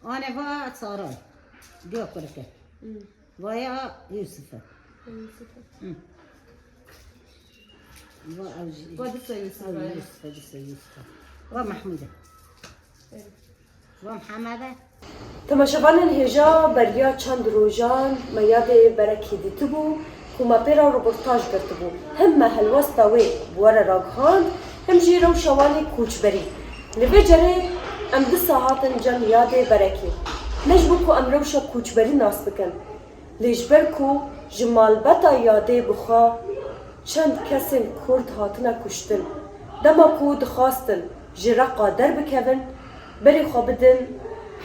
أنا با سارة بيا كركة ويا يوسف ودسة يوسف ومحمودة ومحمدة تماشاوان الهجا بریا چند روزان میاد برکی دیتبو کما پیرا رپورتاج کرتبو هم هلوستا وی بوار راگهاند هم جیرو شوانی کوچبری لبی جره ام دو ساعتن جن یاد برکی نجبو کو ام روشا کوچبری ناس بکن لیجبر کو جمال بتا یاده بخوا چند کسین کرد هاتنا کشتن دما کو دخواستن جرا قادر بکون بری خوابدن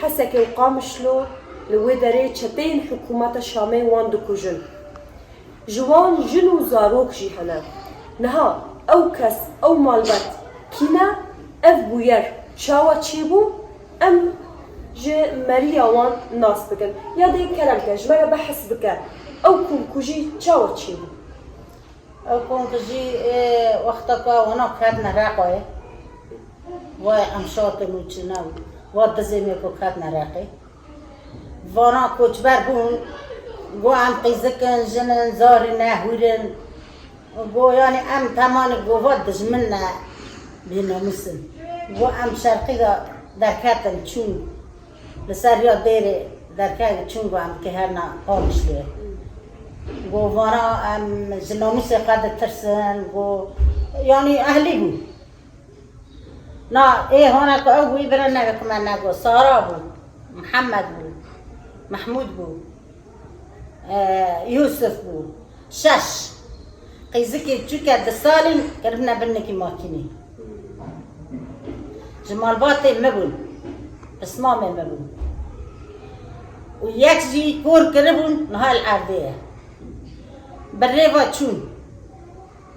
حسك وقامشلو لويدري تشتين حكومات الشامي وان دكوجن جوان جنو زاروك جيهنا نها او كس او مالبت كينا اف بوير شاوا تشيبو ام جي مريا وان ناس بكن يا دي كلام كاج ما بحس بك او كون كوجي شاوا تشيبو أو كون كجي وقتك وانا كادنا راقوي وامشاط موچناو واد زمین کو خط نراقی وانا کوچ بربون گو ام قیزکن جنن زاری نهورن گو یعنی ام تمام گو واد زمین نه بیناموسن گو ام شرقی در کتن چون لسریا دیره در کت چون گو ام که هر نه آمشله گو وانا ام جناموس قد ترسن گو یعنی اهلی بود نا ايه هنا كأوي برنا كمان نقول سارة بو محمد بو محمود بو يوسف بو شش قيزكي تشوكا دسالين كربنا بنكي ماكيني جمال باطي مبون اسمامي مبون ويكجي كور كربون نهاي العردية بريفا تشون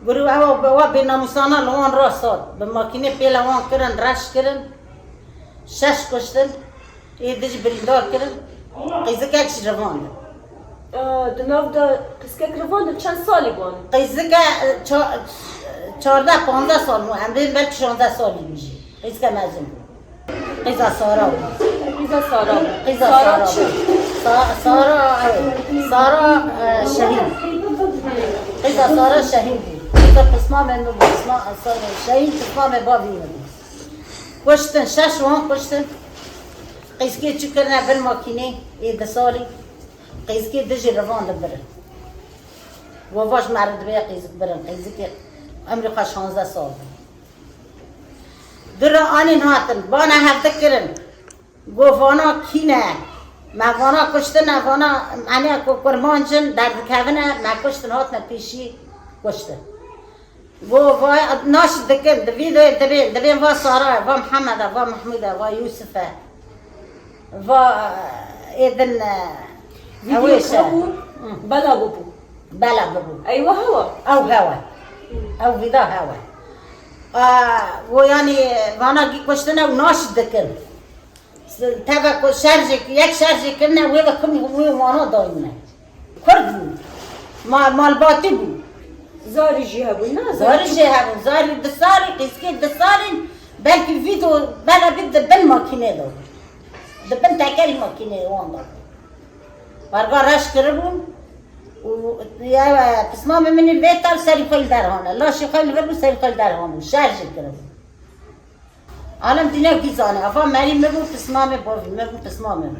برو او بناموسانا لوان راسات بماكينه بيلا وان كرن رش كرن شش كشتن يدج بريدار كرن قيزكا كش روان دناف دا قسكك روان دا چند سالی بان؟ قيزكا 14 15 سال مو هم بين بلك 16 سالي بيجي قيزكا مازن قيزا سارا قيزا سارا قيزا سارا شهيد قيزا سارا شهيد قسمه من قسمه شهيد قسمه بابي كشتن شش وان كشتن قيزكي تشكرنا بالماكينه ايه دسالي قيزكي دجي روان لبرن وواش معرض بيا قيزك برن قيزكي عمري 16 سال درا اني ناتن بانا هفتكرن گوفانا کینه موانا کشتن وانا معنی کرمانجن در کهونه مکشتن هاتن پیشی کشتن وای ناش دکن دبین و سارا و محمد و محموده و یوسف و ایدن هويشه بلا ببو ايوه هوا او ودا هوا ويعني وانا كشتنا وناش دكن تبع شارجك يك شارجك كنا ويدا كم وانا دايما كرد مال باطي بو زاري جهبو زاري دساري قيسكي دساري بلكي فيديو بلا بده بالماكينه دو دبن تاكل ماكينه واندا برغا رش كربون يا تسمع من البيت تاع سري خيل دار هنا لا شي خيل غير سري خيل دار هنا شارج كربون عالم دنیا کی زانه افا مری مگو تسمام بوی مگو تسمام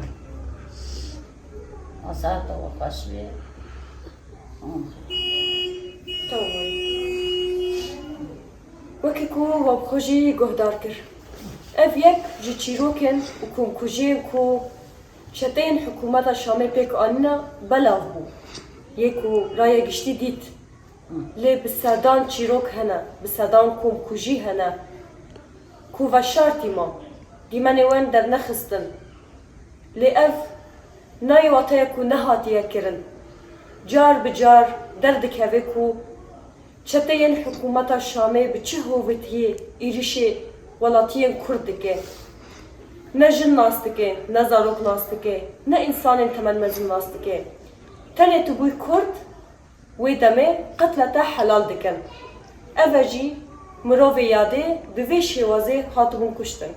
آسان تو خوشی وکی کو و خوشی گهدار کر اف یک جی چیروکن و کن کجی کو شتین حکومت شامی پیک آننا بلاو بو یکو رای گشتی دید لی بسادان چیروک هنه بسادان کم کجی هنه کو و شرطی ما دیمانی وین در نخستن لی اف نای واتای کو نهاتیه کرن جار بجار درد که کو چتین حکومت شامی به چه هویتیه ایریشی ولاتین کردکه نه جن ناستکه نه زاروک ناستکه نه انسان تمن مزن ناستکه تنه تو بوی کرد وی دمه قتلتا حلال دکن اوجی مروی یاده به وی شوازه خاطبون کشتن